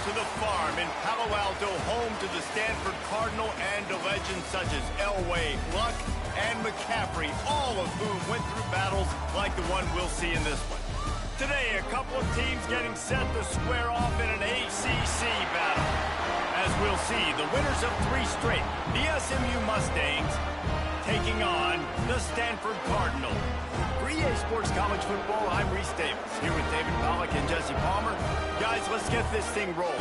to the farm in Palo Alto, home to the Stanford Cardinal and to legends such as Elway, Luck, and McCaffrey, all of whom went through battles like the one we'll see in this one. Today, a couple of teams getting set to square off in an ACC battle. As we'll see, the winners of 3 straight, the SMU Mustangs, taking on the Stanford Cardinal. For EA Sports College Football, I'm Reese Davis, here with David Pollack and Jesse Palmer. Guys, let's get this thing rolling.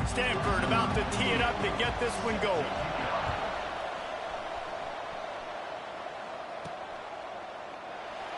Stanford about to tee it up to get this one going.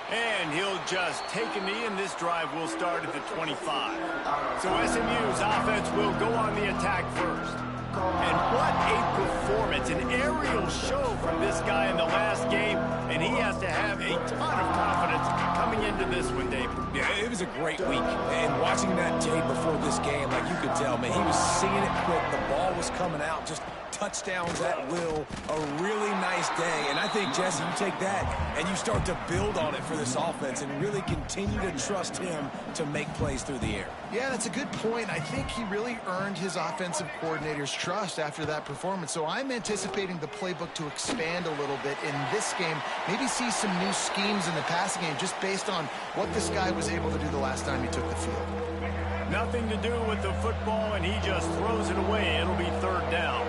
And he'll just take a knee, and this drive will start at the 25. So SMU's offense will go on the attack first. And what a performance, an aerial show from this guy in the last game, and he has to have a ton of confidence coming into this one, David. Yeah, it was a great week, and watching that tape before this game, like you could tell, man, he was seeing it quick, the ball was coming out, just touchdowns at will, a really nice day. And I think, Jesse, you take that and you start to build on it for this offense and really continue to trust him to make plays through the air. Yeah, that's a good point. I think he really earned his offensive coordinator's trust after that performance. So I'm anticipating the playbook to expand a little bit in this game, maybe see some new schemes in the passing game just based on what this guy was able to do the last time he took the field. Nothing to do with the football, and he just throws it away. It'll be 3rd down.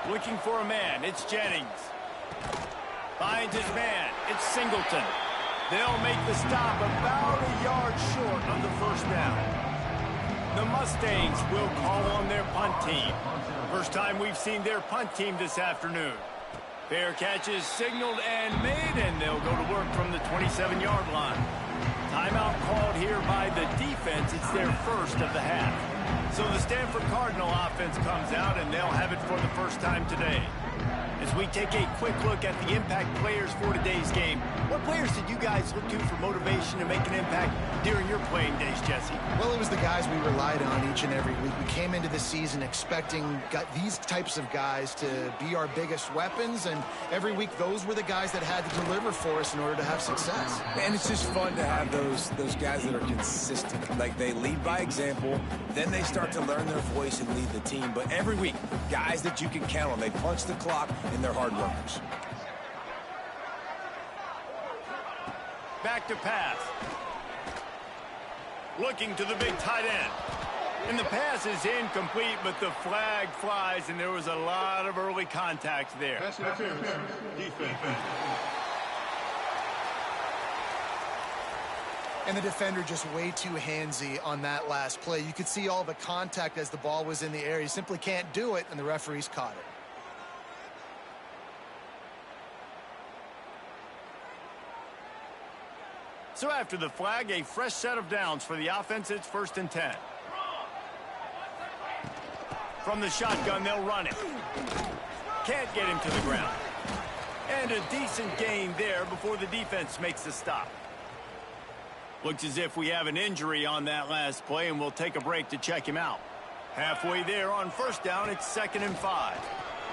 Looking for a man, it's Jennings. Finds his man, it's Singleton. They'll make the stop about a yard short of the 1st down. The Mustangs will call on their punt team. First time we've seen their punt team this afternoon. Fair catch is signaled and made, and they'll go to work from the 27-yard line. Timeout called here by the defense. It's their first of the half. So the Stanford Cardinal offense comes out, and they'll have it for the first time today. As we take a quick look at the impact players for today's game, what players did you guys look to for motivation to make an impact during your playing days, Jesse? Well, it was the guys we relied on each and every week. We came into the season expecting these types of guys to be our biggest weapons, and every week those were the guys that had to deliver for us in order to have success. And it's just fun to have those guys that are consistent. Like, they lead by example, then they start to learn their voice and lead the team. But every week, guys that you can count on, they punch the clock, and they're hard workers. Back to pass. Looking to the big tight end. And the pass is incomplete, but the flag flies, and there was a lot of early contact there. Pass interference. Defense. And the defender just way too handsy on that last play. You could see all the contact as the ball was in the air. He simply can't do it, and the referees caught it. So after the flag, a fresh set of downs for the offense. It's 1st and 10. From the shotgun, they'll run it. Can't get him to the ground. And a decent gain there before the defense makes the stop. Looks as if we have an injury on that last play, and we'll take a break to check him out. Halfway there on 1st down, it's 2nd and 5.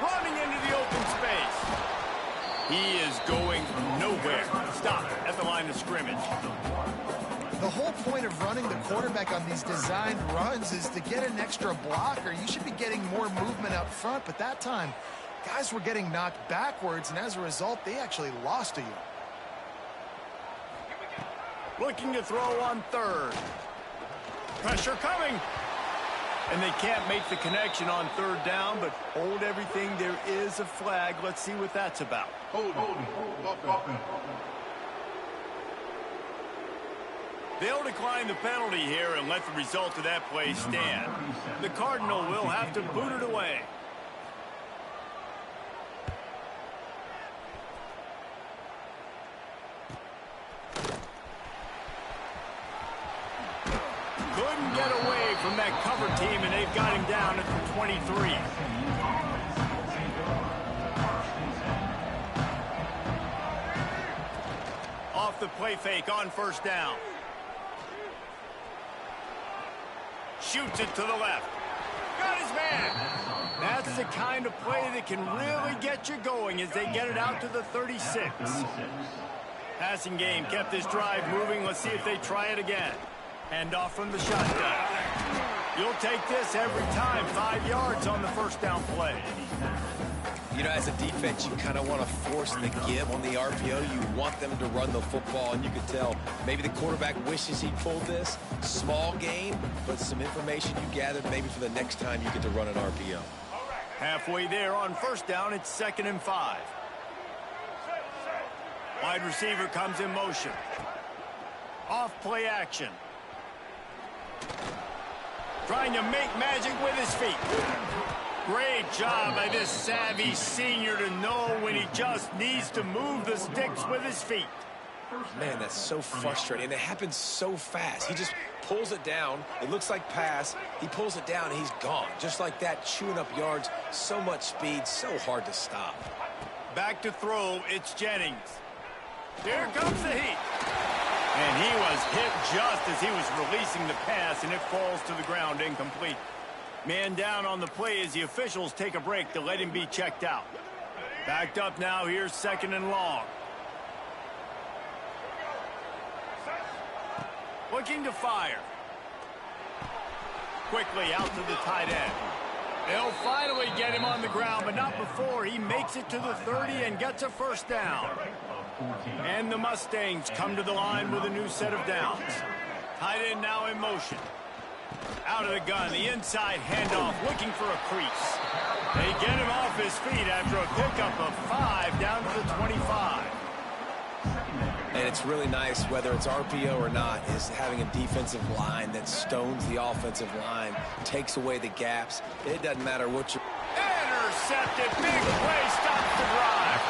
Running into the open space. He is going nowhere. Stop at the line of scrimmage. The whole point of running the quarterback on these designed runs is to get an extra blocker. You should be getting more movement up front, but that time, guys were getting knocked backwards, and as a result, they actually lost to you. Looking to throw on 3rd. Pressure coming. And they can't make the connection on 3rd down, but hold everything. There is a flag. Let's see what that's about. Hold. They'll decline the penalty here and let the result of that play stand. The Cardinal will have to boot it away. Couldn't get away from that cover team, and they've got him down at the 23. Off the play fake on 1st down. shoots it to the left. Got his man. That's the kind of play that can really get you going as they get it out to the 36. Passing game kept this drive moving. Let's see if they try it again. Hand off from the shotgun. You'll take this every time. 5 yards on the first down play. You know, as a defense, you kind of want to force the give on the RPO. You want them to run the football, and you can tell maybe the quarterback wishes he pulled this. Small game, but some information you gathered maybe for the next time you get to run an RPO. Halfway there on first down, it's 2nd and 5. Wide receiver comes in motion. Off play action. Trying to make magic with his feet. Great job by this savvy senior to know when he just needs to move the sticks with his feet. Man, that's so frustrating, and it happens so fast. He just pulls it down. It looks like pass. He pulls it down, and he's gone. Just like that, chewing up yards. So much speed, so hard to stop. Back to throw, it's Jennings. Here comes the Heat. And he was hit just as he was releasing the pass, and it falls to the ground incomplete. Man down on the play as the officials take a break to let him be checked out. Backed up now, here's 2nd and long. Looking to fire. Quickly out to the tight end. They'll finally get him on the ground, but not before he makes it to the 30 and gets a first down. And the Mustangs come to the line with a new set of downs. Tight end now in motion. Out of the gun, the inside handoff, looking for a crease. They get him off his feet after a pickup of 5 down to the 25. And it's really nice, whether it's RPO or not, is having a defensive line that stones the offensive line, takes away the gaps. It doesn't matter what you're... Intercepted, big play, stops the drive.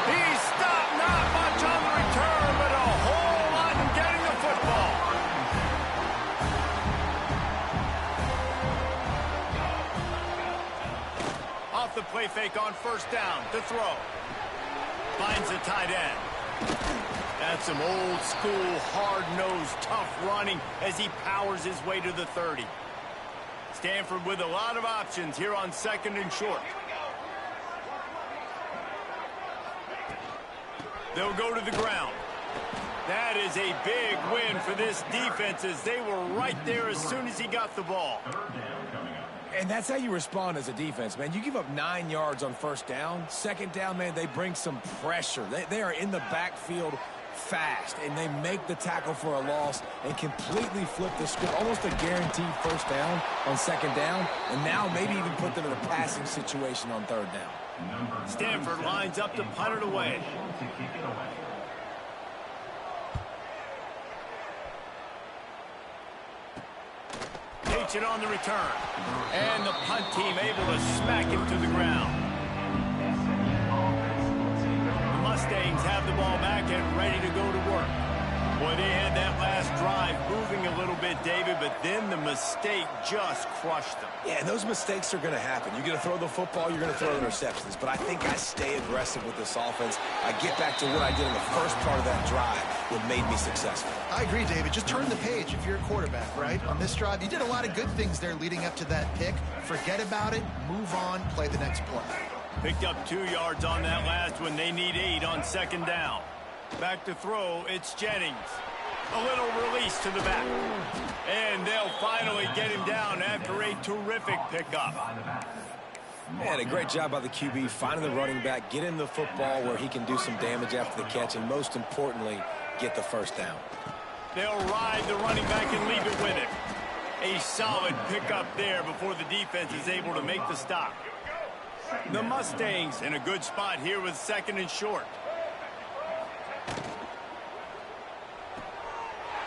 He stopped not much on the return, but a whole lot in getting the football. Off the play fake on first down to throw. Finds the tight end. That's some old school, hard-nosed, tough running as he powers his way to the 30. Stanford with a lot of options here on 2nd and short. They'll go to the ground. That is a big win for this defense as they were right there as soon as he got the ball. And that's how you respond as a defense, man. You give up 9 yards on first down. 2nd down, man, they bring some pressure. They are in the backfield fast, and they make the tackle for a loss and completely flip the script. Almost a guaranteed first down on 2nd down, and now maybe even put them in a passing situation on 3rd down. Stanford lines up to punt it away. Takes it on the return. And the punt team able to smack him to the ground. The Mustangs have the ball back and ready to go to work. Boy, they had that last drive moving a little bit, David, but then the mistake just crushed them. Yeah, and those mistakes are going to happen. You're going to throw the football, you're going to throw interceptions. But I think I stay aggressive with this offense. I get back to what I did in the first part of that drive that made me successful. I agree, David. Just turn the page if you're a quarterback, right? On this drive, you did a lot of good things there leading up to that pick. Forget about it, move on, play the next play. Picked up 2 yards on that last one. They need 8 on 2nd down. Back to throw, it's Jennings. A little release to the back. And they'll finally get him down after a terrific pickup. Man, a great job by the QB, finding the running back, get him the football where he can do some damage after the catch, and most importantly, get the first down. They'll ride the running back and leave it with him. A solid pickup there before the defense is able to make the stop. The Mustangs in a good spot here with 2nd and short.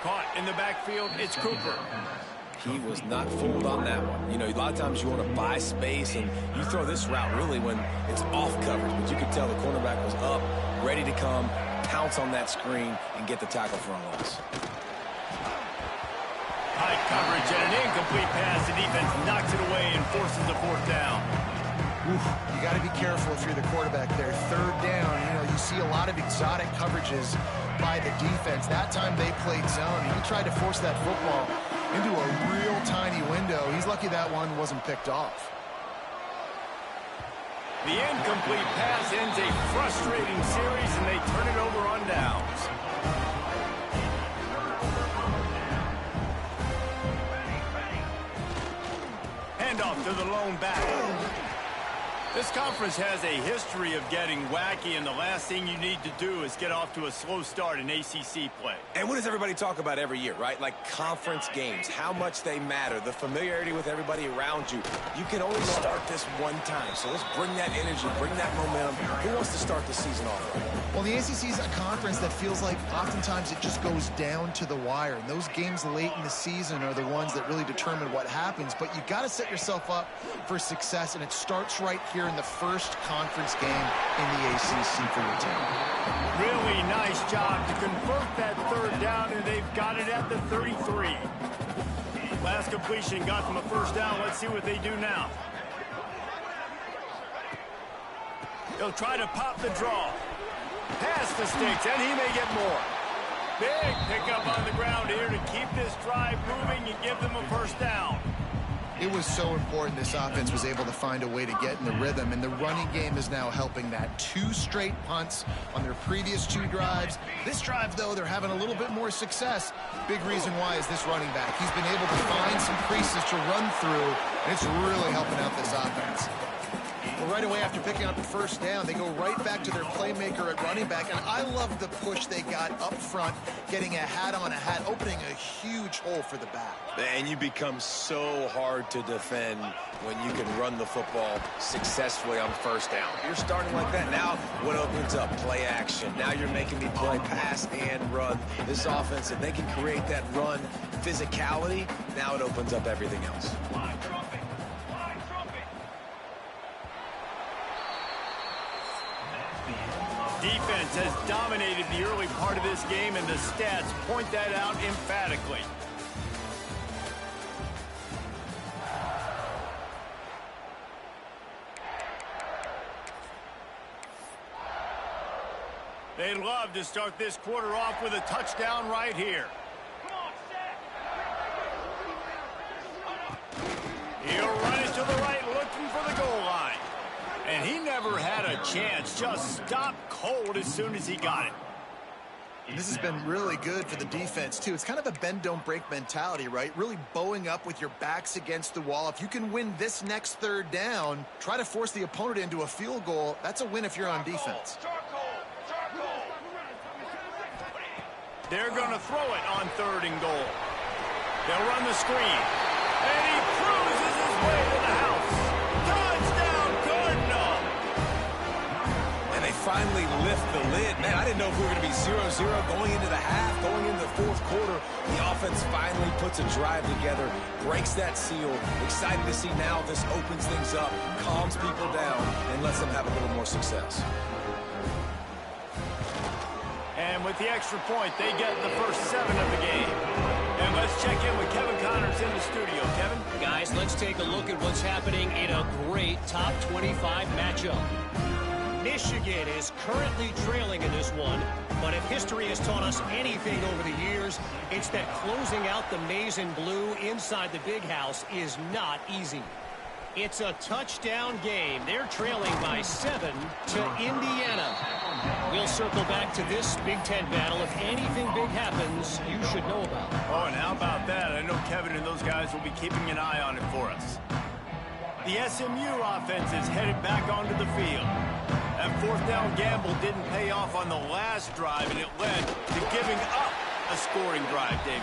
Caught in the backfield, it's Cooper. He was not fooled on that one. You know, a lot of times you want to buy space, and you throw this route really when it's off coverage. But you could tell the cornerback was up, ready to come, pounce on that screen, and get the tackle for a loss. High coverage and an incomplete pass. The defense knocks it away and forces a 4th down. Oof, you got to be careful if you're the quarterback there. 3rd down, you know, you see a lot of exotic coverages by the defense. That time they played zone, and he tried to force that football into a real tiny window. He's lucky that one wasn't picked off. The incomplete pass ends a frustrating series, and they turn it over on downs. Handoff to the lone back. This conference has a history of getting wacky, and the last thing you need to do is get off to a slow start in ACC play. And what does everybody talk about every year, right? Like conference games, how much they matter, the familiarity with everybody around you. You can only start this one time, so let's bring that energy, bring that momentum. Who wants to start the season off right? Well, the ACC is a conference that feels like oftentimes it just goes down to the wire. And those games late in the season are the ones that really determine what happens. But you got to set yourself up for success, and it starts right here in the first conference game in the ACC for your team. Really nice job to convert that third down, and they've got it at the 33. Last completion got them a first down. Let's see what they do now. They'll try to pop the draw. Pass the sticks, and he may get more. Big pickup on the ground here to keep this drive moving and give them a first down. It was so important this offense was able to find a way to get in the rhythm, and the running game is now helping that. 2 straight punts on their previous 2 drives. This drive, though, they're having a little bit more success. Big reason why is this running back. He's been able to find some creases to run through, and it's really helping out this offense. Well, right away after picking up the first down, they go right back to their playmaker at running back, and I love the push they got up front, getting a hat on a hat, opening a huge hole for the back. And you become so hard to defend when you can run the football successfully on first down. You're starting like that. Now what opens up? Play action. Now you're making me play pass and run. This offense, if they can create that run physicality, now it opens up everything else. Defense has dominated the early part of this game, and the stats point that out emphatically. They'd love to start this quarter off with a touchdown right here. He'll run it to the right, looking for the goal line. And he never had a chance, just stopped cold as soon as he got it. This has been really good for the defense, too. It's kind of a bend-don't-break mentality, right? Really bowing up with your backs against the wall. If you can win this next third down, try to force the opponent into a field goal. That's a win if you're on defense. They're going to throw it on 3rd and goal. They'll run the screen. And he cruises his way to the house. Touchdown, Cardinal! And they finally lift the lid. Man, I didn't know if we were going to be 0-0 going into the half, going into the 4th quarter. The offense finally puts a drive together, breaks that seal. Excited to see now this opens things up, calms people down, and lets them have a little more success. And with the extra point, they get the first 7 of the game. And let's check in with Kevin Connors in the studio. Kevin? Guys, let's take a look at what's happening in a great top 25 matchup. Michigan is currently trailing in this one, but if history has taught us anything over the years, it's that closing out the maize and blue inside the big house is not easy. It's a touchdown game. They're trailing by 7 to Indiana. We'll circle back to this Big Ten battle. If anything big happens, you should know about it. Oh, and how about that? I know Kevin and those guys will be keeping an eye on it for us. The SMU offense is headed back onto the field. That 4th down gamble didn't pay off on the last drive, and it led to giving up a scoring drive, David.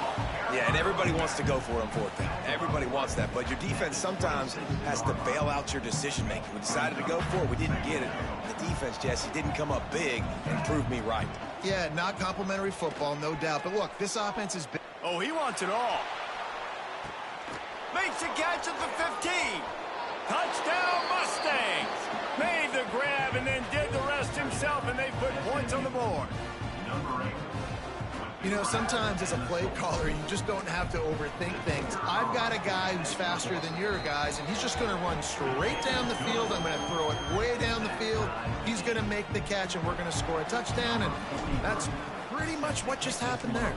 Yeah, and everybody wants to go for it on 4th down. Everybody wants that, but your defense sometimes has to bail out your decision-making. We decided to go for it. We didn't get it. The defense, Jesse, didn't come up big and prove me right. Yeah, not complimentary football, no doubt. But look, this offense is big. Oh, he wants it all. Makes a catch at the 15. Touchdown, Mustangs. Made the grab and then did the rest himself, and they put points on the board. You know, sometimes as a play caller, you just don't have to overthink things. I've got a guy who's faster than your guys, and he's just going to run straight down the field. I'm going to throw it way down the field. He's going to make the catch, and we're going to score a touchdown, and that's pretty much what just happened there.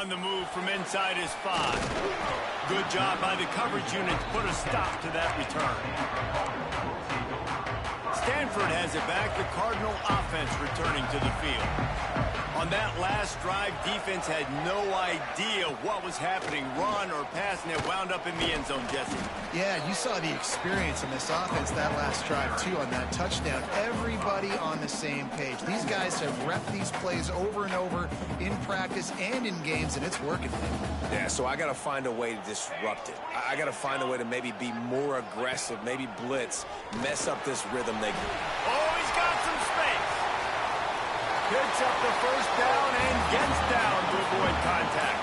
on the move from inside his 5. Good job by the coverage unit to put a stop to that return. Stanford has it back. The Cardinal offense returning to the field. On that last drive, defense had no idea what was happening. Run or pass, and it wound up in the end zone, Jesse. Yeah, you saw the experience in this offense that last drive, too, on that touchdown. Everybody on the same page. These guys have repped these plays over and over in practice and in games, and it's working. Yeah, so I got to find a way to disrupt it. I got to find a way to maybe be more aggressive, maybe blitz, mess up this rhythm they get. Oh, he's got some space. Picks up the first down and gets down to avoid contact.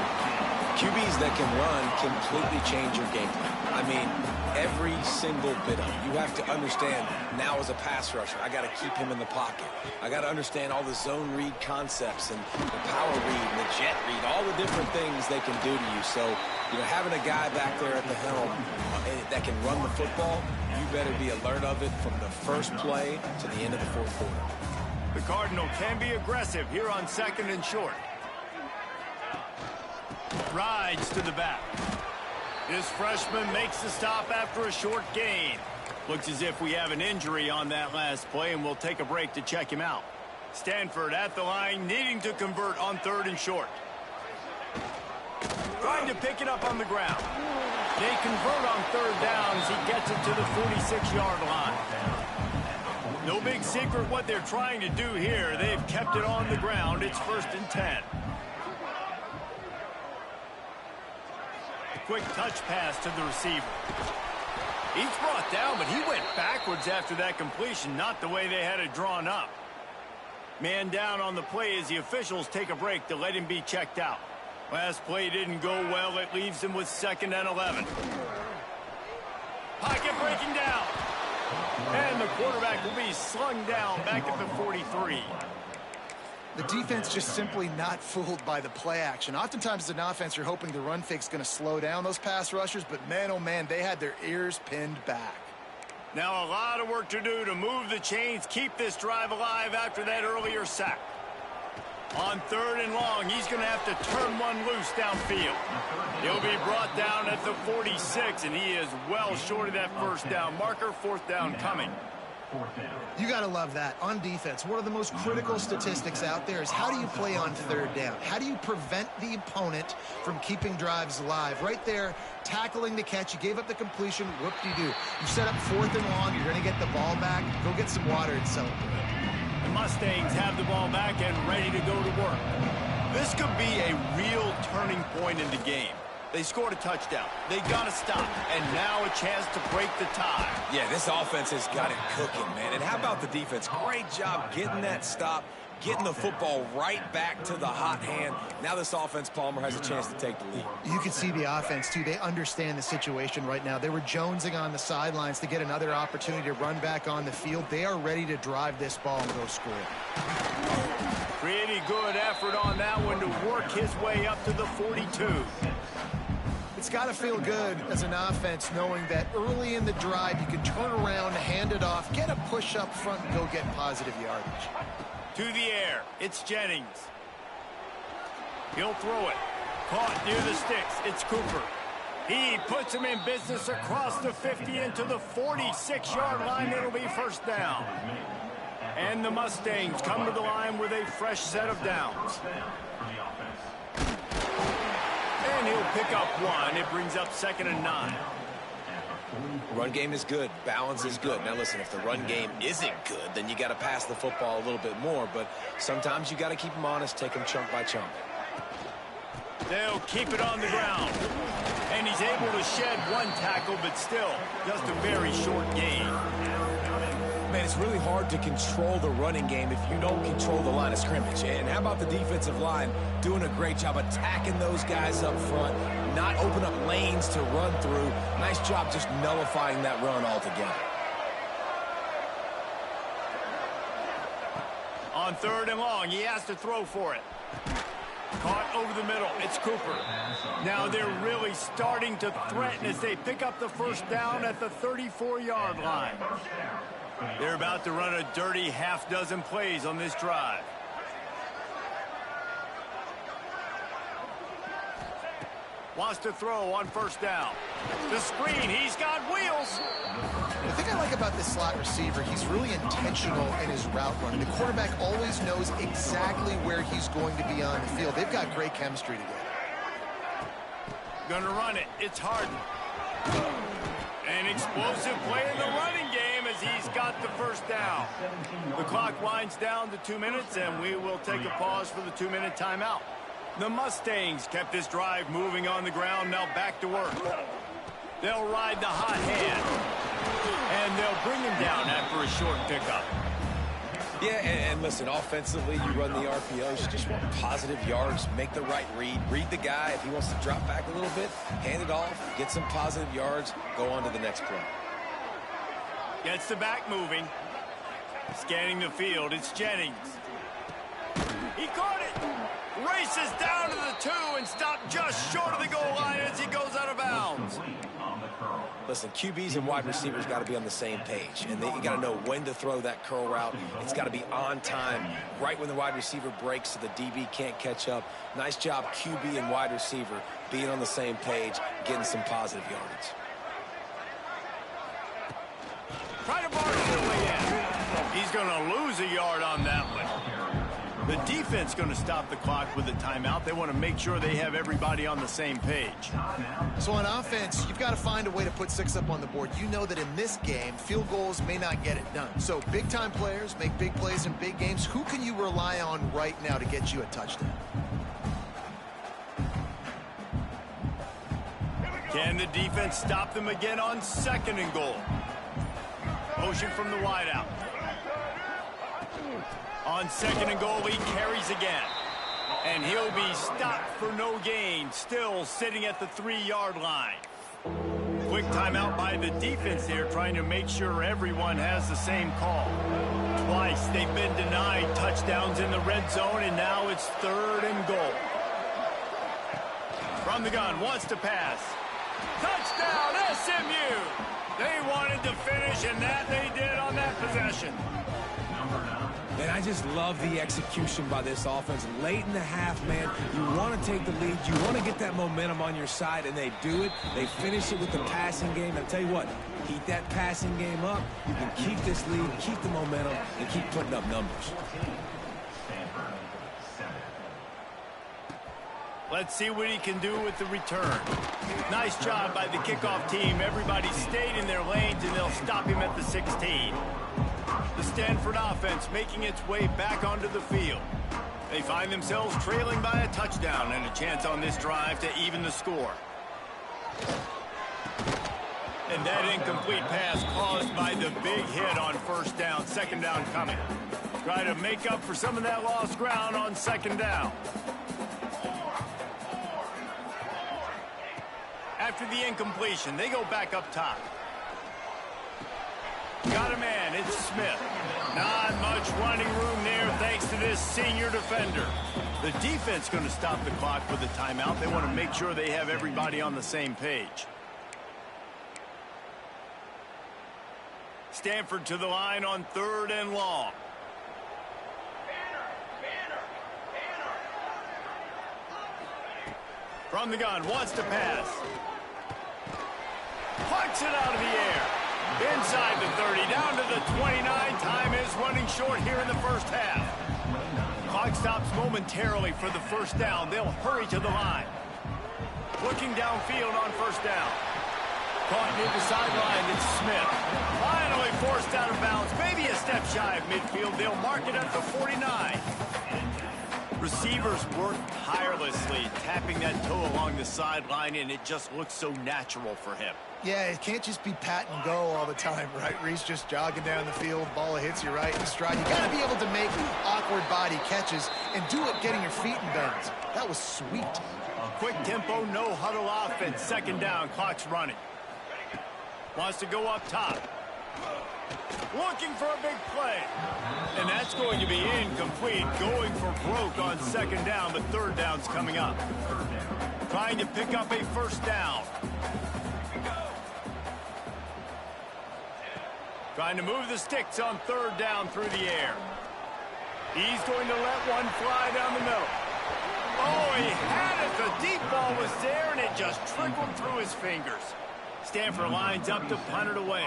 QBs that can run completely change your game plan. I mean, every single bit of it. You have to understand, now as a pass rusher, I got to keep him in the pocket. I got to understand all the zone read concepts and the power read and the jet read, all the different things they can do to you. So, having a guy back there at the helm that can run the football, you better be alert of it from the first play to the end of the fourth quarter. The Cardinal can be aggressive here on 2nd and short. Rides to the back. This freshman makes the stop after a short gain. Looks as if we have an injury on that last play, and we'll take a break to check him out. Stanford at the line, needing to convert on 3rd and short. Trying to pick it up on the ground. They convert on 3rd down as he gets it to the 46-yard line. No big secret what they're trying to do here. They've kept it on the ground. It's 1st and 10. Quick touch pass to the receiver. He's brought down, but he went backwards after that completion, not the way they had it drawn up. Man down on the play as the officials take a break to let him be checked out. Last play didn't go well. It leaves him with 2nd and 11. Pocket breaking down. And the quarterback will be slung down back at the 43. The defense just simply not fooled by the play action. Oftentimes as an offense, you're hoping the run fake's going to slow down those pass rushers, but man, oh man, they had their ears pinned back. Now a lot of work to do to move the chains, keep this drive alive after that earlier sack. On 3rd and long, he's going to have to turn one loose downfield. He'll be brought down at the 46, and he is well short of that first down marker. 4th down coming. You got to love that. On defense, one of the most critical statistics out there is how do you play on 3rd down? How do you prevent the opponent from keeping drives alive? Right there, tackling the catch. You gave up the completion. Whoop-de-doo. You set up 4th and long. You're going to get the ball back. Go get some water and celebrate. The Mustangs have the ball back and ready to go to work. This could be a real turning point in the game. They scored a touchdown. They got to stop. And now a chance to break the tie. Yeah, this offense has got it cooking, man. And how about the defense? Great job getting that stop, getting the football right back to the hot hand. Now this offense, Palmer, has a chance to take the lead. You can see the offense, too. They understand the situation right now. They were jonesing on the sidelines to get another opportunity to run back on the field. They are ready to drive this ball and go score. Pretty good effort on that one to work his way up to the 42. It's got to feel good as an offense knowing that early in the drive you can turn around, hand it off, get a push up front, and go get positive yardage. To the air, it's Jennings. He'll throw it. Caught near the sticks, it's Cooper. He puts him in business across the 50 into the 46-yard line. It'll be 1st down. And the Mustangs come to the line with a fresh set of downs. And he'll pick up 1. It brings up 2nd and 9. Run game is good. Balance is good. Now, listen, if the run game isn't good, then you got to pass the football a little bit more. But sometimes you got to keep them honest, take them chunk by chunk. They'll keep it on the ground. And he's able to shed 1 tackle, but still just a very short gain. Man, it's really hard to control the running game if you don't control the line of scrimmage. And how about the defensive line doing a great job attacking those guys up front, not open up lanes to run through. Nice job just nullifying that run altogether. On 3rd and long, he has to throw for it. Caught over the middle. It's Cooper. Now they're really starting to threaten as they pick up the 1st down at the 34-yard line. They're about to run a dirty half-dozen plays on this drive. Wants to throw on first down. The screen, he's got wheels. The thing I like about this slot receiver, he's really intentional in his route running. The quarterback always knows exactly where he's going to be on the field. They've got great chemistry together. Gonna run it. It's Harden. An explosive play in the running game as he's got the first down. The clock winds down to 2 minutes, and we will take a pause for the 2-minute timeout. The Mustangs kept this drive moving on the ground, now back to work. They'll ride the hot hand, and they'll bring him down after a short pickup. Yeah, and listen, offensively, you run the RPOs. You just want positive yards, make the right read. Read the guy. If he wants to drop back a little bit, hand it off, get some positive yards, go on to the next play. Gets the back moving. Scanning the field, it's Jennings. He caught it. Races down to the 2 and stopped just short of the goal line as he goes out of bounds. Listen, QBs and wide receivers got to be on the same page, and you got to know when to throw that curl route. It's got to be on time, right when the wide receiver breaks so the DB can't catch up. Nice job, QB and wide receiver, being on the same page, getting some positive yardage. Try to barge his way in. He's going to lose a yard on that one. The defense going to stop the clock with a timeout. They want to make sure they have everybody on the same page. So on offense, you've got to find a way to put 6 up on the board. You know that in this game, field goals may not get it done. So big-time players make big plays in big games. Who can you rely on right now to get you a touchdown? Can the defense stop them again on 2nd and goal? Motion from the wideout. On 2nd and goal, he carries again. And he'll be stopped for no gain, still sitting at the 3-yard line. Quick timeout by the defense here, trying to make sure everyone has the same call. Twice they've been denied touchdowns in the red zone, and now it's 3rd and goal. From the gun, wants to pass. Touchdown, SMU! They wanted to finish, and that they did on that possession. And I just love the execution by this offense. Late in the half, man, you want to take the lead. You want to get that momentum on your side, and they do it. They finish it with the passing game. I'll tell you what, keep that passing game up. You can keep this lead, keep the momentum, and keep putting up numbers. Let's see what he can do with the return. Nice job by the kickoff team. Everybody stayed in their lanes, and they'll stop him at the 16. The Stanford offense making its way back onto the field. They find themselves trailing by a touchdown and a chance on this drive to even the score. And that incomplete pass caused by the big hit on 1st down. 2nd down coming. Try to make up for some of that lost ground on 2nd down. After the incompletion, they go back up top. Got a man, it's Smith. Not much running room there thanks to this senior defender. The defense going to stop the clock with a timeout. They want to make sure they have everybody on the same page. Stanford to the line on 3rd and long. From the gun, wants to pass. Plucks it out of the air. Inside the 30, down to the 29. Time is running short here in the 1st half. Clock stops momentarily for the 1st down. They'll hurry to the line. Looking downfield on 1st down. Caught near the sideline, it's Smith. Finally forced out of bounds. Maybe a step shy of midfield. They'll mark it at the 49. Receivers work tirelessly, tapping that toe along the sideline, and it just looks so natural for him. Yeah, it can't just be pat and go all the time, right? Reese just jogging down the field, ball hits you right in stride. You got to be able to make awkward body catches and do it getting your feet in bounds. That was sweet. Quick tempo, no huddle offense. 2nd down, clock's running. Wants to go up top. Looking for a big play. And that's going to be incomplete. Going for broke on 2nd down, but 3rd down's coming up. Trying to pick up a 1st down. Trying to move the sticks on 3rd down through the air. He's going to let one fly down the middle. Oh, he had it. The deep ball was there, and it just trickled through his fingers. Stanford lines up to punt it away.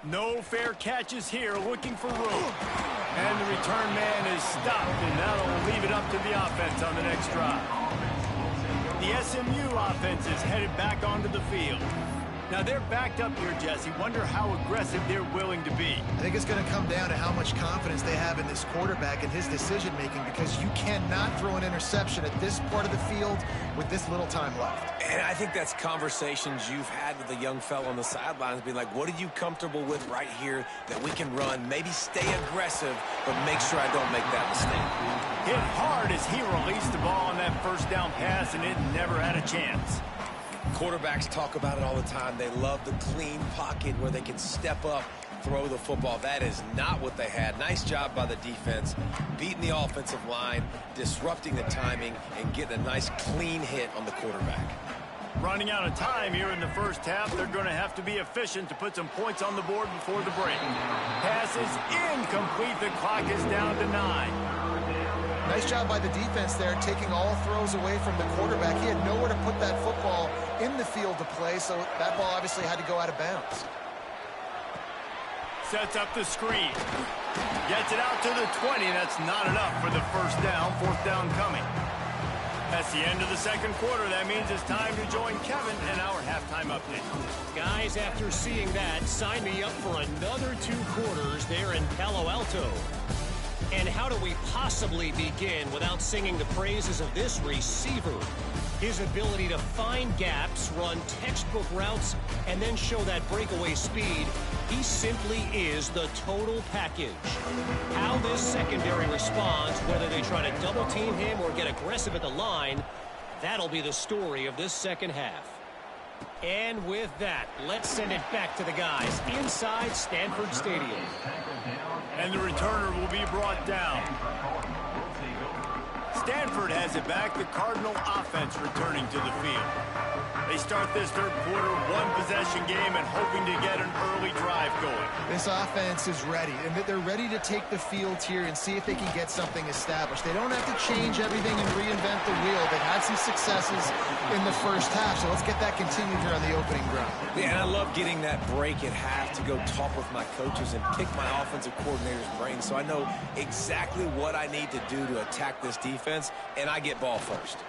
No fair catches here, looking for room. And the return man is stopped, and that'll leave it up to the offense on the next drive. The SMU offense is headed back onto the field. Now they're backed up here, Jesse. Wonder how aggressive they're willing to be. I think it's going to come down to how much confidence they have in this quarterback and his decision-making, because you cannot throw an interception at this part of the field with this little time left. And I think that's conversations you've had with a young fellow on the sidelines, being like, what are you comfortable with right here that we can run? Maybe stay aggressive, but make sure I don't make that mistake. Hit hard as he released the ball on that first down pass, and it never had a chance. Quarterbacks talk about it all the time. They love the clean pocket where they can step up, throw the football. That is not what they had. Nice job by the defense, beating the offensive line, disrupting the timing, and getting a nice clean hit on the quarterback. Running out of time here in the first half. They're going to have to be efficient to put some points on the board before the break. Pass is incomplete. The clock is down to 9. Nice job by the defense there, taking all throws away from the quarterback. He had nowhere to put that football in the field to play, so that ball obviously had to go out of bounds. Sets up the screen. Gets it out to the 20. That's not enough for the first down. Fourth down coming. That's the end of the second quarter. That means it's time to join Kevin and our halftime update. Guys, after seeing that, sign me up for another 2 quarters there in Palo Alto. And how do we possibly begin without singing the praises of this receiver? His ability to find gaps, run textbook routes, and then show that breakaway speed. He simply is the total package. How this secondary responds, whether they try to double team him or get aggressive at the line, that'll be the story of this second half. And with that, let's send it back to the guys inside Stanford Stadium. And the returner will be brought down. Stanford has it back. The Cardinal offense returning to the field. They start this third quarter, 1-possession game, and hoping to get an early drive going. This offense is ready, and they're ready to take the field here and see if they can get something established. They don't have to change everything and reinvent the wheel. They've had some successes in the first half, so let's get that continued here on the opening drive. Yeah, and I love getting that break at half to go talk with my coaches and pick my offensive coordinator's brain, so I know exactly what I need to do to attack this defense, and I get ball first.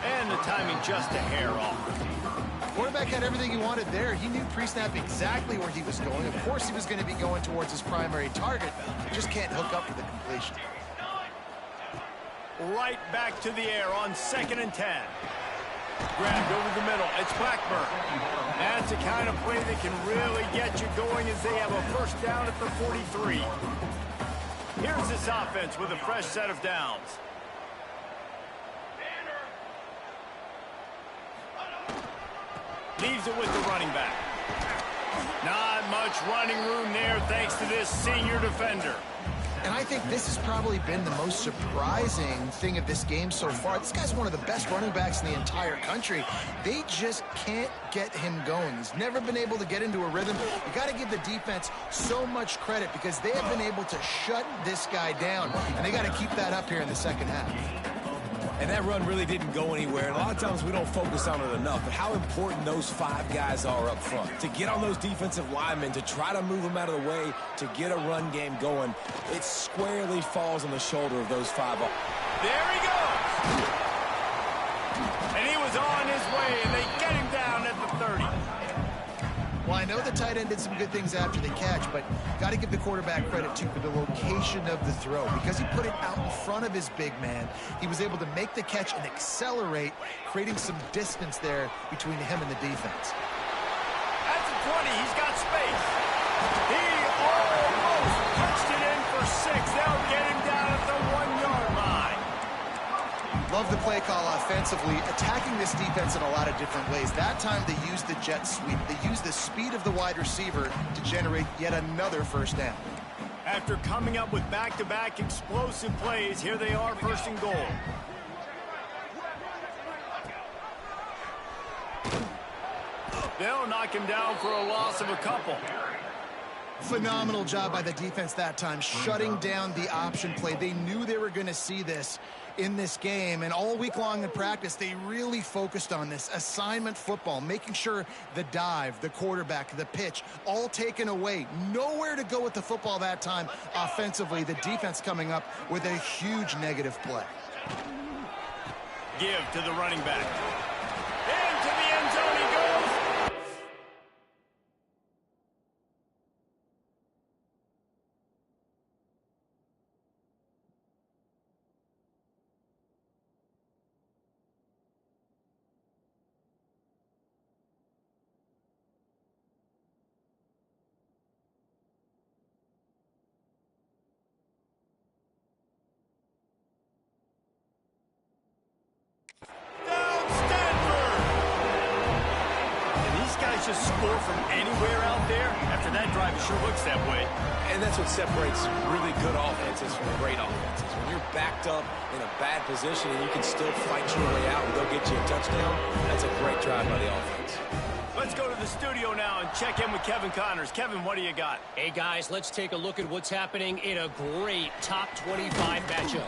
And the timing just a hair off. Quarterback had everything he wanted there. He knew pre-snap exactly where he was going. Of course he was going to be going towards his primary target. Just can't hook up for the completion. Right back to the air on 2nd and 10. Grabbed over the middle. It's Blackburn. That's the kind of play that can really get you going as they have a first down at the 43. Here's this offense with a fresh set of downs. Leaves it with the running back. Not much running room there thanks to this senior defender. And I think this has probably been the most surprising thing of this game so far. This guy's one of the best running backs in the entire country. They just can't get him going. He's never been able to get into a rhythm. You got to give the defense so much credit because they have been able to shut this guy down. And they got to keep that up here in the second half. And that run really didn't go anywhere. And a lot of times we don't focus on it enough, but how important those 5 guys are up front. To get on those defensive linemen, to try to move them out of the way, to get a run game going, it squarely falls on the shoulder of those 5. There he goes. And he was on his way, and they get him down at the 30. Well, I know the tight end did some good things after the catch, but got to give the quarterback credit, too, for the location of the throw. Because he put it out in front of his big man, he was able to make the catch and accelerate, creating some distance there between him and the defense. At the 20, he's got space. He almost punched it in for 6. They'll get him down at the 1-yard line. Love the play call offensively, attacking this defense in a lot of different ways. That time they used the jet sweep. They used the speed of the wide receiver to generate yet another first down. After coming up with back-to-back explosive plays, here they are, 1st and goal. They'll knock him down for a loss of a couple. Phenomenal job by the defense that time, shutting down the option play. They knew they were going to see this in this game, and all week long in practice, they really focused on this assignment football, making sure the dive, the quarterback, the pitch, all taken away. Nowhere to go with the football that time offensively. The defense coming up with a huge negative play. Give to the running back. Into the end zone he goes. Just score from anywhere out there. After that drive, it sure looks that way. And that's what separates really good offenses from great offenses. When you're backed up in a bad position and you can still fight your way out and go get you a touchdown, that's a great drive by the offense. Let's go to the studio now and check in with Kevin Connors. Kevin, what do you got? Hey, guys, let's take a look at what's happening in a great top 25 matchup.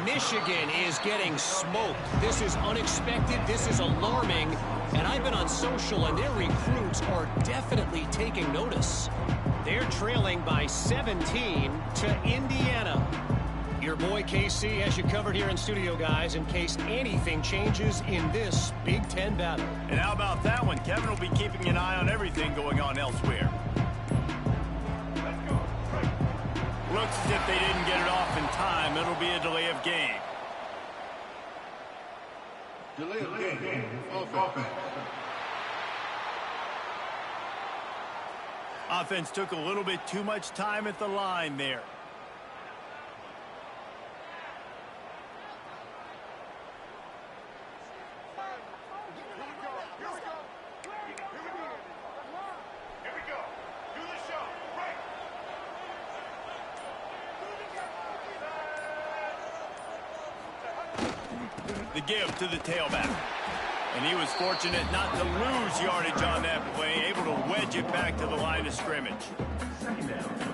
Michigan is getting smoked. This is unexpected. This is alarming. And I've been on social, and their recruits are definitely taking notice. They're trailing by 17 to Indiana. Your boy KC has you covered here in studio, guys, in case anything changes in this Big Ten battle. And how about that one? Kevin will be keeping an eye on everything going on elsewhere. Looks as if they didn't get it off in time. It'll be a delay of game. Delay of game. Offense. Offense took a little bit too much time at the line there. The give to the tailback. And he was fortunate not to lose yardage on that play, able to wedge it back to the line of scrimmage.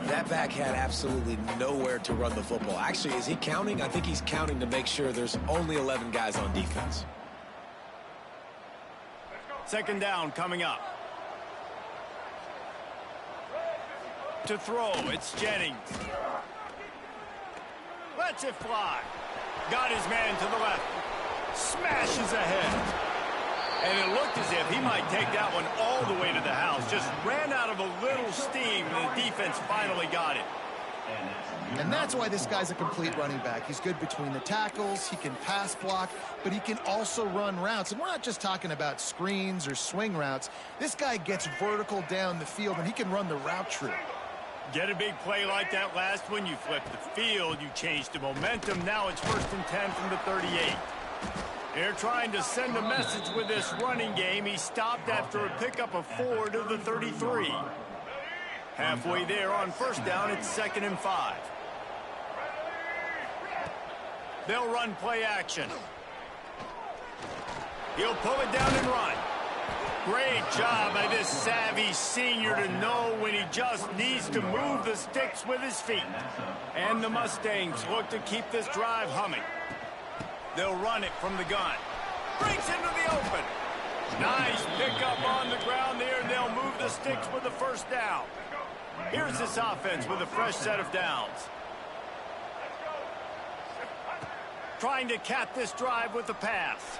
That back had absolutely nowhere to run the football. Actually, is he counting? I think he's counting to make sure there's only 11 guys on defense. Second down coming up. To throw, it's Jennings. Lets it fly. Got his man to the left. Smashes ahead. And it looked as if he might take that one all the way to the house. Just ran out of a little steam, and the defense finally got it. And that's why this guy's a complete running back. He's good between the tackles, he can pass block, but he can also run routes. And we're not just talking about screens or swing routes. This guy gets vertical down the field, and he can run the route tree. Get a big play like that last one, you flip the field, you change the momentum. Now it's 1st and 10 from the 38. They're trying to send a message with this running game. He stopped after a pickup of 4 to the 33. Halfway there on first down, it's 2nd and 5. They'll run play action. He'll pull it down and run. Great job by this savvy senior to know when he just needs to move the sticks with his feet. And the Mustangs look to keep this drive humming. They'll run it from the gun. Breaks into the open. Nice pickup on the ground there, and they'll move the sticks with the first down. Here's this offense with a fresh set of downs. Trying to cap this drive with the pass.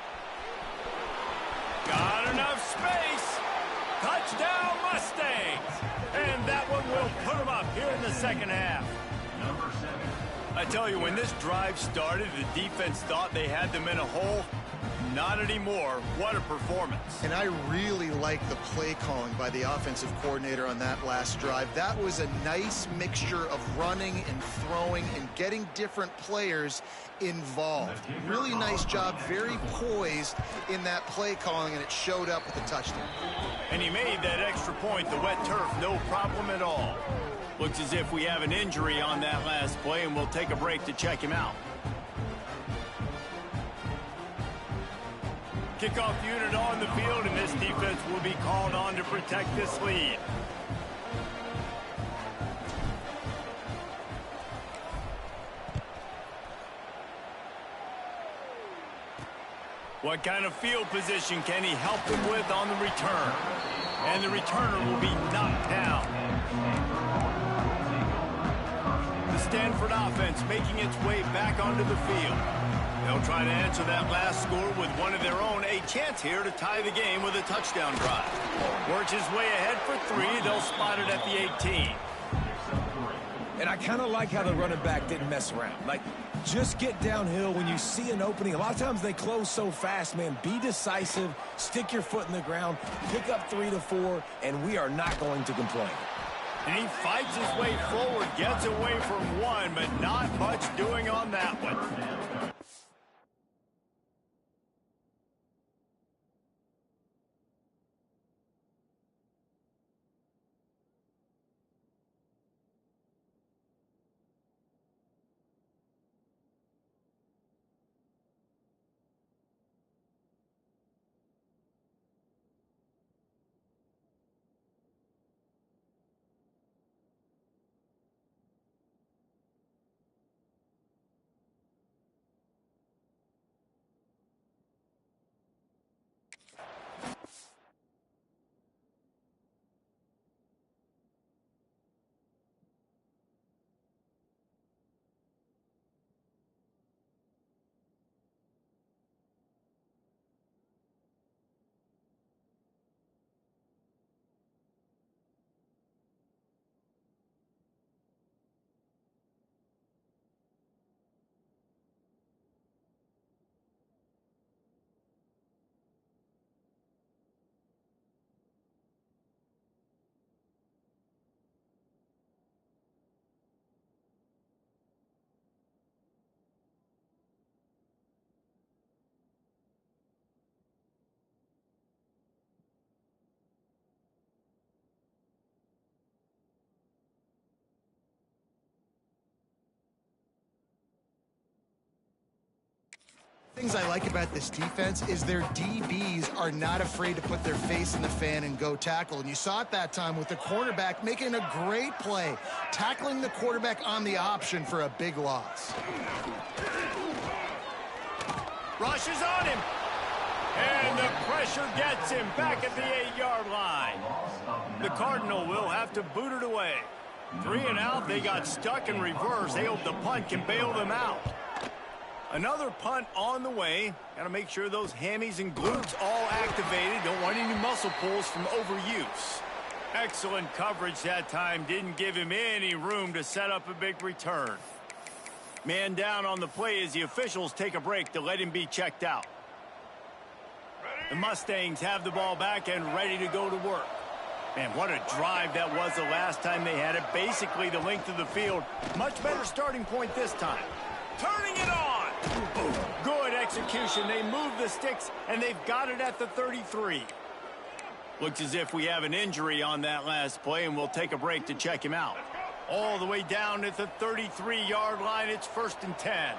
Got enough space. Touchdown, Mustangs. And that one will put them up here in the second half. I tell you, when this drive started, the defense thought they had them in a hole. Not anymore. What a performance. And I really like the play calling by the offensive coordinator on that last drive. That was a nice mixture of running and throwing and getting different players involved. Really nice job, very poised in that play calling, and it showed up with a touchdown. And he made that extra point, the wet turf, no problem at all. Looks as if we have an injury on that last play, and we'll take a break to check him out. Kickoff unit on the field, and this defense will be called on to protect this lead. What kind of field position can he help them with on the return? And the returner will be knocked down. The Stanford offense making its way back onto the field. They'll try to answer that last score with one of their own. A chance here to tie the game with a touchdown drive. Works his way ahead for 3. They'll spot it at the 18. And I kind of like how the running back didn't mess around. Like, just get downhill when you see an opening. A lot of times they close so fast, man. Be decisive, stick your foot in the ground, pick up 3 to 4, and we are not going to complain. And he fights his way forward, gets away from one, but not much doing on that one. Things I like about this defense is their DBs are not afraid to put their face in the fan and go tackle. And you saw it that time with the cornerback making a great play, tackling the quarterback on the option for a big loss. Rushes on him. And the pressure gets him back at the 8-yard line. The Cardinal will have to boot it away. 3 and out, they got stuck in reverse. They hope the punt can bail them out. Another punt on the way. Got to make sure those hammies and glutes all activated. Don't want any muscle pulls from overuse. Excellent coverage that time. Didn't give him any room to set up a big return. Man down on the play as the officials take a break to let him be checked out. The Mustangs have the ball back and ready to go to work. Man, what a drive that was the last time they had it. Basically the length of the field. Much better starting point this time. Turning it on. Good execution. They move the sticks, and they've got it at the 33. Looks as if we have an injury on that last play, and we'll take a break to check him out. All the way down at the 33-yard line, it's 1st and 10.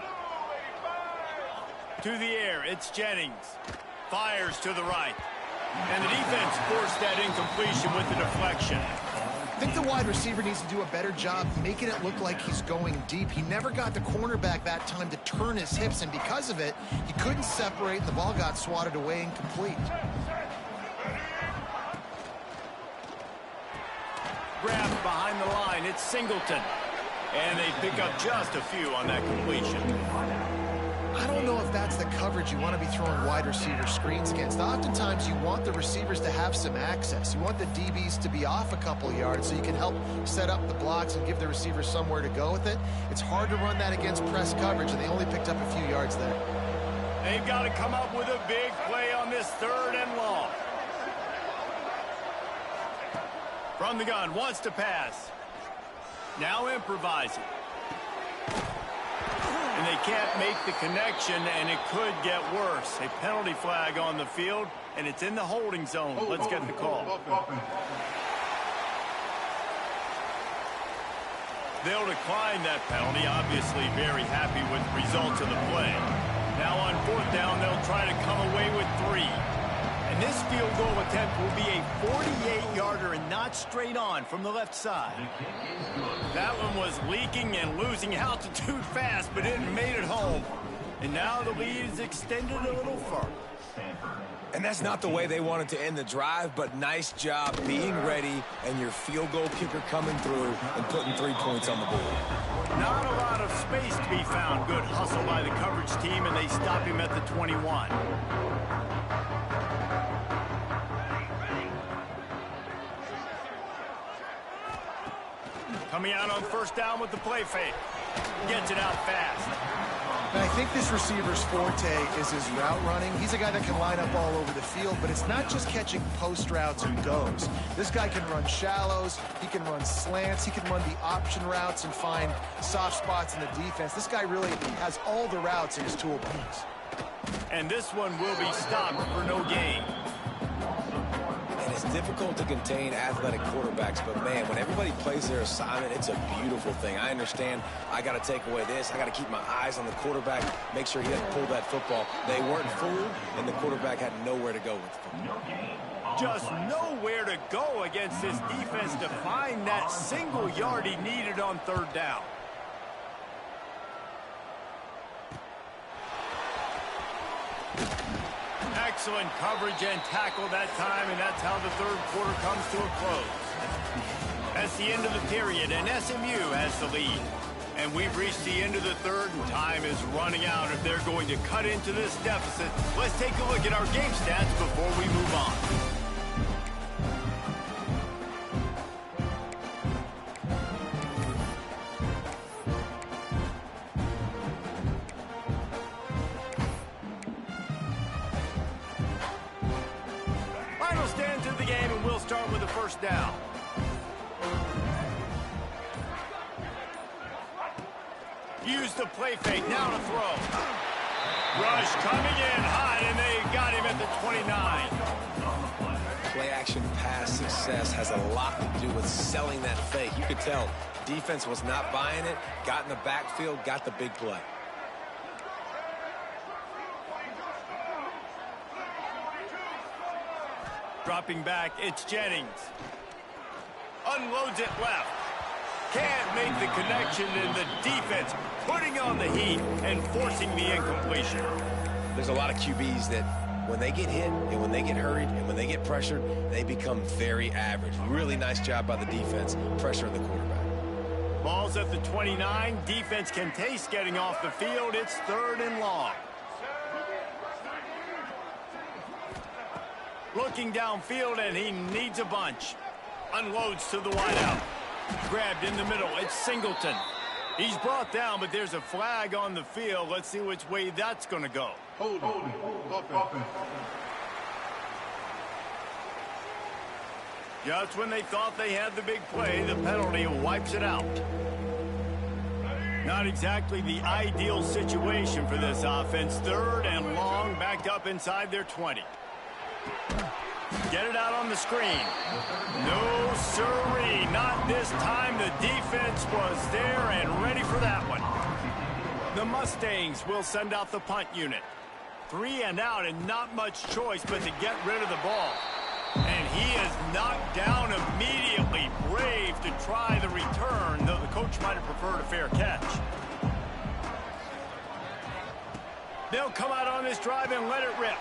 To the air, it's Jennings. Fires to the right. And the defense forced that incompletion with the deflection. I think the wide receiver needs to do a better job making it look like he's going deep. He never got the cornerback that time to turn his hips, and because of it, he couldn't separate, and the ball got swatted away incomplete. Grabbed behind the line, it's Singleton. And they pick up just a few on that completion. I don't know if that's the coverage you want to be throwing wide receiver screens against. Oftentimes, you want the receivers to have some access. You want the DBs to be off a couple yards so you can help set up the blocks and give the receivers somewhere to go with it. It's hard to run that against press coverage, and they only picked up a few yards there. They've got to come up with a big play on this 3rd and long. From the gun, wants to pass. Now improvising. And they can't make the connection, and it could get worse. A penalty flag on the field, and it's in the holding zone. Let's get the call. They'll decline that penalty, obviously very happy with the results of the play. Now on 4th down, they'll try to come away with 3. And this field goal attempt will be a 48-yarder and not straight on from the left side. That one was leaking and losing altitude fast, but it made it home. And now the lead is extended a little further. And that's not the way they wanted to end the drive, but nice job being ready and your field goal kicker coming through and putting 3 points on the board. Not a lot of space to be found. Good hustle by the coverage team, and they stop him at the 21. Coming out on first down with the play fake. Gets it out fast. And I think this receiver's forte is his route running. He's a guy that can line up all over the field, but it's not just catching post routes and goes. This guy can run shallows, he can run slants, he can run the option routes and find soft spots in the defense. This guy really has all the routes in his toolbox. And this one will be stopped for no gain. And it's difficult to contain athletic quarterbacks, but man, when everybody plays their assignment, it's a beautiful thing. I understand I got to take away this. I got to keep my eyes on the quarterback, make sure he doesn't pull that football. They weren't fooled, and the quarterback had nowhere to go with the football. Just nowhere to go against this defense to find that single yard he needed on third down. Excellent coverage and tackle that time, and that's how the third quarter comes to a close. That's the end of the period, and SMU has the lead. And we've reached the end of the third, and time is running out if they're going to cut into this deficit. Let's take a look at our game stats before we move on. Final stands of the game, and we'll start with the first down. Use the play fake, now to throw. Rush coming in hot, and they got him at the 29. Play action pass success has a lot to do with selling that fake. You could tell defense was not buying it, got in the backfield, got the big play. Dropping back, it's Jennings. Unloads it left. Can't make the connection, and the defense putting on the heat and forcing the incompletion. There's a lot of QBs that when they get hit and when they get hurried and when they get pressured, they become very average. Really nice job by the defense, pressuring the quarterback. Ball's at the 29. Defense can taste getting off the field. It's third and long. Looking downfield, and he needs a bunch. Unloads to the wideout. Grabbed in the middle. It's Singleton. He's brought down, but there's a flag on the field. Let's see which way that's going to go. Hold. Offense. Just when they thought they had the big play, the penalty wipes it out. Not exactly the ideal situation for this offense. Third and long, backed up inside their 20. Get it out on the screen. No siree, not this time. The defense was there and ready for that one. The Mustangs will send out the punt unit. 3 and out, and not much choice but to get rid of the ball. And he is knocked down immediately. Brave to try the return, though the coach might have preferred a fair catch. They'll come out on this drive and let it rip.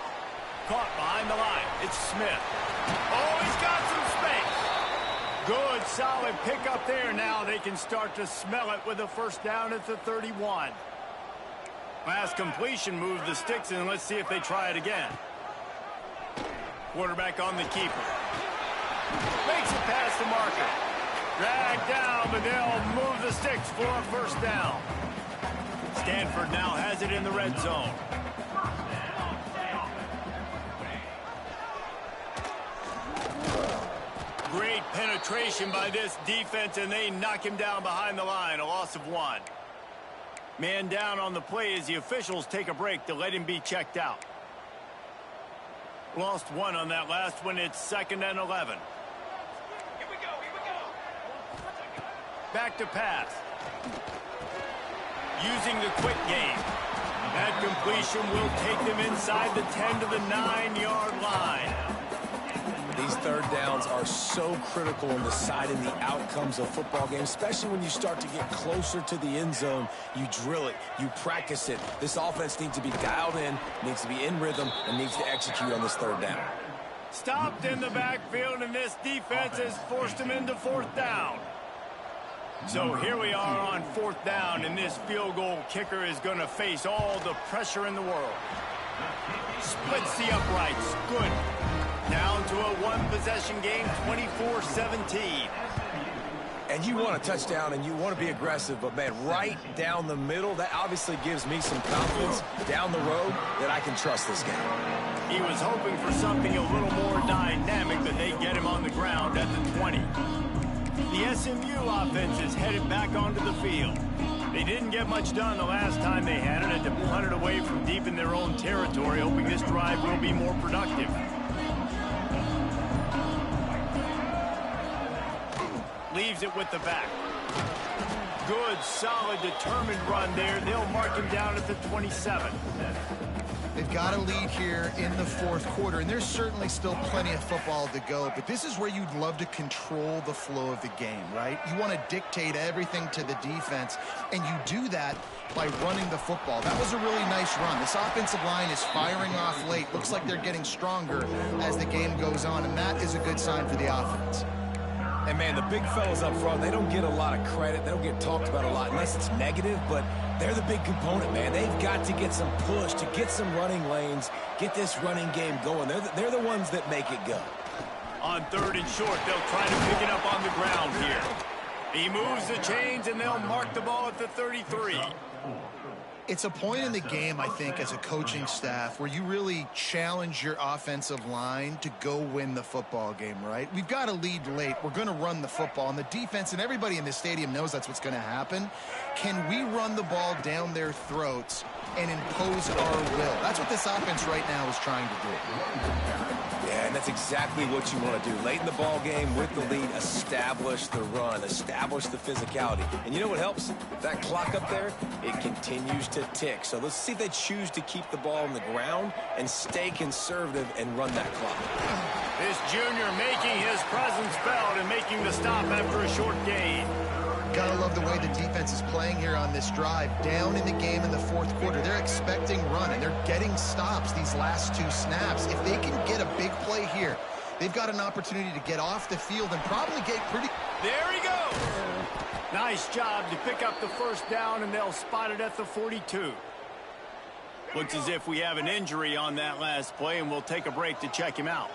Caught behind the line. It's Smith. Oh, he's got some space. Good, solid pickup there. Now they can start to smell it with a first down at the 31. Last completion moved the sticks, and let's see if they try it again. Quarterback on the keeper. Makes it past the marker. Dragged down, but they'll move the sticks for a first down. Stanford now has it in the red zone. Great penetration by this defense, and they knock him down behind the line. A loss of 1. Man down on the play as the officials take a break to let him be checked out. Lost 1 on that last one. It's 2nd and 11. Here we go. Back to pass. Using the quick game. That completion will take them inside the 10 to the 9-yard line. these third downs are so critical in deciding the outcomes of football games, especially when you start to get closer to the end zone. You drill it, you practice it. This offense needs to be dialed in, needs to be in rhythm, and needs to execute on this third down. Stopped in the backfield, and this defense has forced him into fourth down. So here we are on fourth down, and this field goal kicker is going to face all the pressure in the world. Splits the uprights. Good. Down to a one-possession game, 24-17. And you want a touchdown, and you want to be aggressive, but, man, right down the middle, that obviously gives me some confidence down the road that I can trust this guy. He was hoping for something a little more dynamic, but they get him on the ground at the 20. The SMU offense is headed back onto the field. They didn't get much done the last time they had it, and to punt it away from deep in their own territory, hoping this drive will be more productive. Leaves it with the back. Good, solid, determined run there. They'll mark him down at the 27. They've got a lead here in the fourth quarter, and there's certainly still plenty of football to go, but this is where you'd love to control the flow of the game, right? You want to dictate everything to the defense, and you do that by running the football. That was a really nice run. This offensive line is firing off late. Looks like they're getting stronger as the game goes on, and that is a good sign for the offense. And, man, the big fellas up front, they don't get a lot of credit. They don't get talked about a lot unless it's negative, but they're the big component, man. They've got to get some push, to get some running lanes, get this running game going. They're the ones that make it go. On third and short, they'll try to pick it up on the ground here. He moves the chains, and they'll mark the ball at the 33. It's a point in the game, I think, as a coaching staff where you really challenge your offensive line to go win the football game, right? We've got a lead late. We're going to run the football, and the defense and everybody in the stadium knows that's what's going to happen. Can we run the ball down their throats and impose our will? That's what this offense right now is trying to do. Yeah, and that's exactly what you want to do. Late in the ball game with the lead, establish the run, establish the physicality. And you know what helps? That clock up there, it continues to tick. So let's see if they choose to keep the ball on the ground and stay conservative and run that clock. This junior making his presence felt and making the stop after a short gain. Gotta love the way the defense is playing here on this drive. Down in the game in the fourth quarter. They're expecting run, and they're getting stops these last two snaps. If they can get a big play here, they've got an opportunity to get off the field and probably get pretty... There he goes! Nice job to pick up the first down, and they'll spot it at the 42. Looks as if we have an injury on that last play, and we'll take a break to check him out.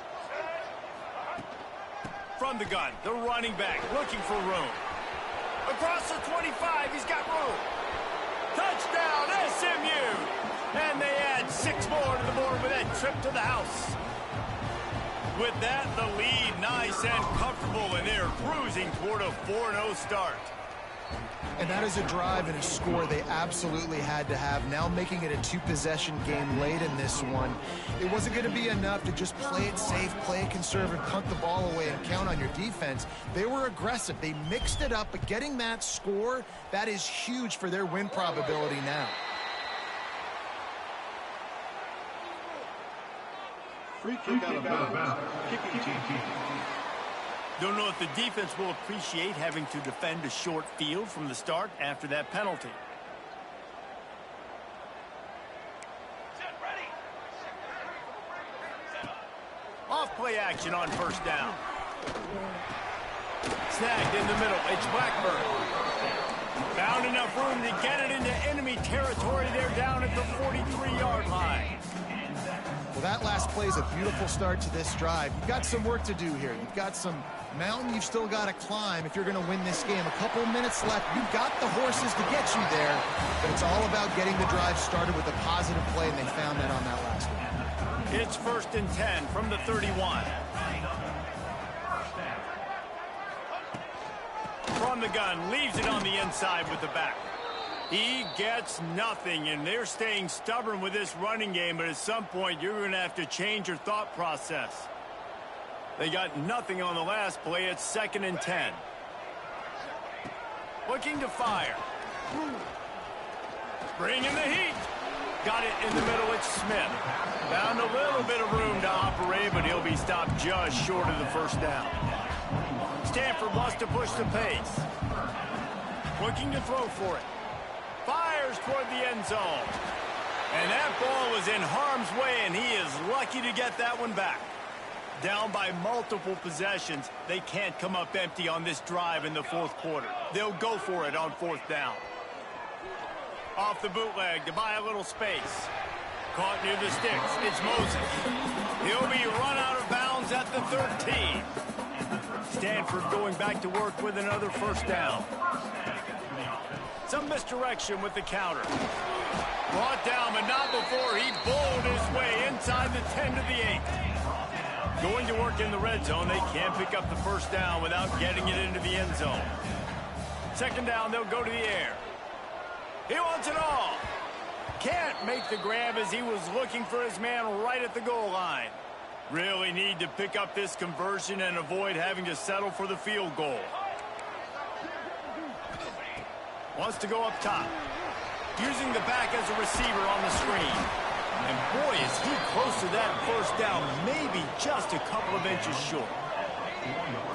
From the gun, the running back looking for room. Across the 25, he's got room. Touchdown, SMU! And they add 6 more to the board with that trip to the house. With that, the lead nice and comfortable, and they're cruising toward a 4-0 start. And that is a drive and a score they absolutely had to have. Now making it a 2-possession game late in this one. It wasn't going to be enough to just play it safe, play it conservative, punt the ball away, and count on your defense. They were aggressive. They mixed it up, but getting that score, that is huge for their win probability now. Free kick out of bounds. Kicking team. Don't know if the defense will appreciate having to defend a short field from the start after that penalty. Off play action on first down. Snagged in the middle. It's Blackburn. Found enough room to get it into enemy territory. They're down at the 43-yard line. Well, that last play is a beautiful start to this drive. You've got some work to do here. You've got some mountain you've still got to climb if you're going to win this game. A couple minutes left. You've got the horses to get you there, but it's all about getting the drive started with a positive play, and they found that on that last one. It's 1st and 10 from the 31. From the gun, leaves it on the inside with the back. He gets nothing, and they're staying stubborn with this running game, but at some point you're going to have to change your thought process. They got nothing on the last play. It's 2nd and 10. Looking to fire. Bringing the heat. Got it in the middle. It's Smith. Found a little bit of room to operate, but he'll be stopped just short of the first down. Stanford wants to push the pace. Looking to throw for it. Fires toward the end zone. And that ball was in harm's way, and he is lucky to get that one back. Down by multiple possessions, they can't come up empty on this drive in the fourth quarter. They'll go for it on fourth down. Off the bootleg to buy a little space. Caught near the sticks. It's Moses. He'll be run out of bounds at the 13. Stanford going back to work with another first down. Some misdirection with the counter. Brought down, but not before he bowled his way inside the 10 to the 8. Going to work in the red zone. They can't pick up the first down without getting it into the end zone. Second down, they'll go to the air. He wants it all. Can't make the grab as he was looking for his man right at the goal line. Really need to pick up this conversion and avoid having to settle for the field goal. Wants to go up top. Using the back as a receiver on the screen. And boy, is he close to that first down, maybe just a couple of inches short.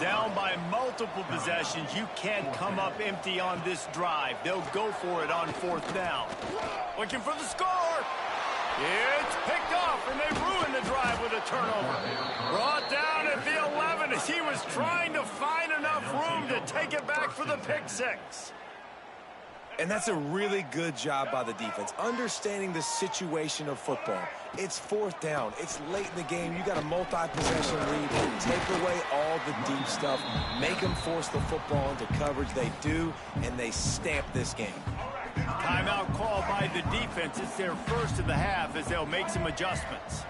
Down by multiple possessions, you can't come up empty on this drive. They'll go for it on fourth down. Looking for the score. It's picked off, and they ruin the drive with a turnover. Brought down at the 11 as he was trying to find enough room to take it back for the pick six. And that's a really good job by the defense, understanding the situation of football. It's fourth down. It's late in the game. You got a multi-possession lead. Take away all the deep stuff. Make them force the football into coverage. They do, and they stamp this game. Timeout called by the defense. It's their first of the half as they'll make some adjustments.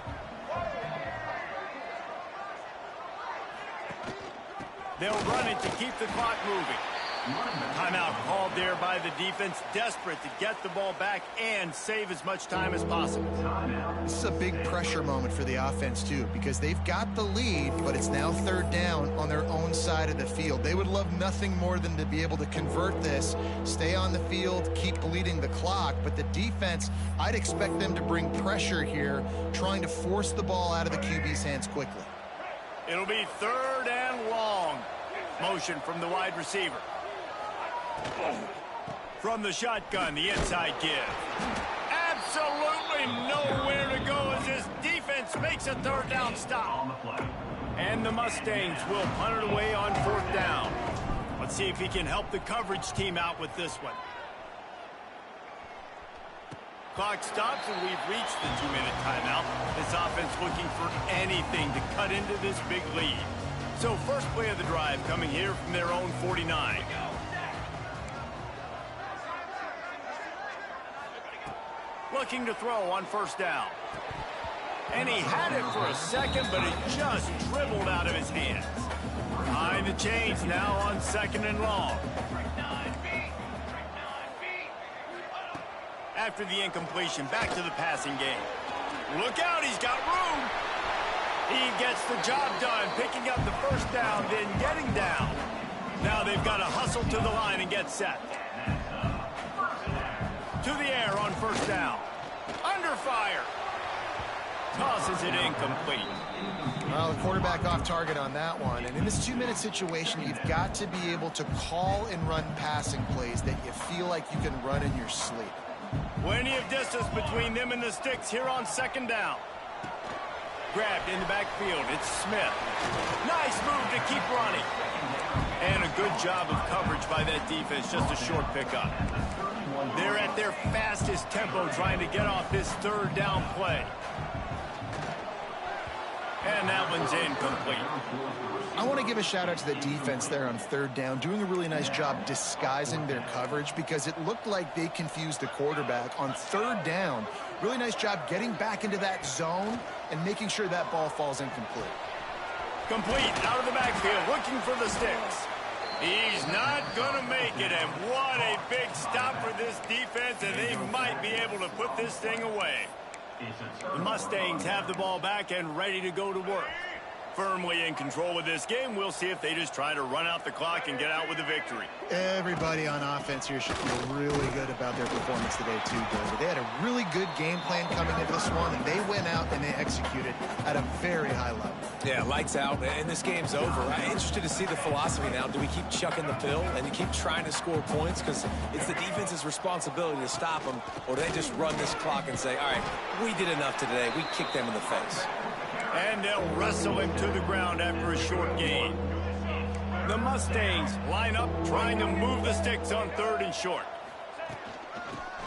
They'll run it to keep the clock moving. Timeout called there by the defense, desperate to get the ball back and save as much time as possible. This is a big pressure moment for the offense, too, because they've got the lead, but it's now third down on their own side of the field. They would love nothing more than to be able to convert this, stay on the field, keep bleeding the clock, but the defense, I'd expect them to bring pressure here, trying to force the ball out of the QB's hands quickly. It'll be third and long. Motion from the wide receiver. From the shotgun, the inside give. Absolutely nowhere to go as this defense makes a third down stop. And the Mustangs will punt it away on fourth down. Let's see if he can help the coverage team out with this one. Clock stops and we've reached the 2-minute timeout. This offense looking for anything to cut into this big lead. So first play of the drive coming here from their own 49. Looking to throw on first down. And he had it for a second, but it just dribbled out of his hands. Behind the chains now on second and long. After the incompletion, back to the passing game. Look out, he's got room. He gets the job done, picking up the first down, then getting down. Now they've got to hustle to the line and get set. To the air on first down. Under fire. Tosses it incomplete. Well, the quarterback off target on that one. And in this 2-minute situation, you've got to be able to call and run passing plays that you feel like you can run in your sleep. Plenty of distance between them and the sticks here on second down. Grabbed in the backfield. It's Smith. Nice move to keep running. And a good job of coverage by that defense. Just a short pickup. They're at their fastest tempo trying to get off this third down play. And that one's incomplete. I want to give a shout out to the defense there on third down, doing a really nice job disguising their coverage because it looked like they confused the quarterback on third down. Really nice job getting back into that zone and making sure that ball falls incomplete. Complete out of the backfield, looking for the sticks. He's not going to make it, and what a big stop for this defense, and they might be able to put this thing away. The Mustangs have the ball back and ready to go to work. Firmly in control of this game. We'll see if they just try to run out the clock and get out with a victory. Everybody on offense here should feel really good about their performance today, too, David. They had a really good game plan coming into this one, and they went out and they executed at a very high level. Yeah, lights out, and this game's over. I'm interested to see the philosophy now. Do we keep chucking the pill and you keep trying to score points because it's the defense's responsibility to stop them, or do they just run this clock and say, all right, we did enough today. We kicked them in the face. And they'll wrestle him to the ground after a short gain. The Mustangs line up trying to move the sticks on 3rd and short.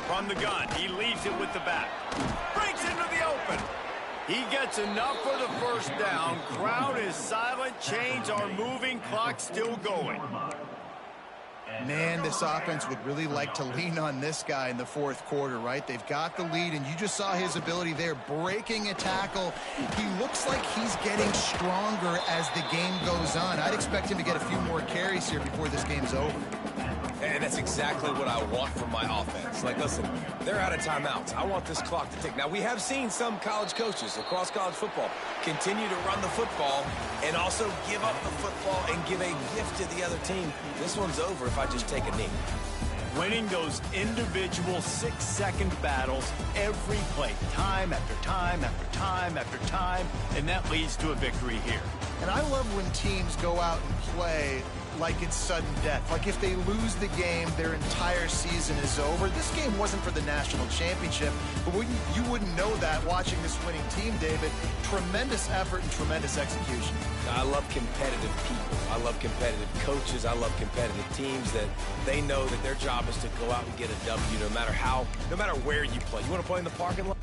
From the gun, he leaves it with the back. Breaks into the open. He gets enough for the first down. Crowd is silent. Chains are moving. Clock still going. Man, this offense would really like to lean on this guy in the 4th quarter, right? They've got the lead, and you just saw his ability there, breaking a tackle. He looks like he's getting stronger as the game goes on. I'd expect him to get a few more carries here before this game's over. And that's exactly what I want from my offense. Like, listen, they're out of timeouts. I want this clock to tick. Now, we have seen some college coaches across college football continue to run the football and also give up the football and give a gift to the other team. This one's over if I just take a knee. Winning those individual 6-second battles every play, time after time after time after time, and that leads to a victory here. And I love when teams go out and play like it's sudden death. Like if they lose the game, their entire season is over. This game wasn't for the national championship, but you wouldn't know that watching this winning team, David. Tremendous effort and tremendous execution. I love competitive people. I love competitive coaches. I love competitive teams that they know that their job is to go out and get a W no matter where you play. You want to play in the parking lot?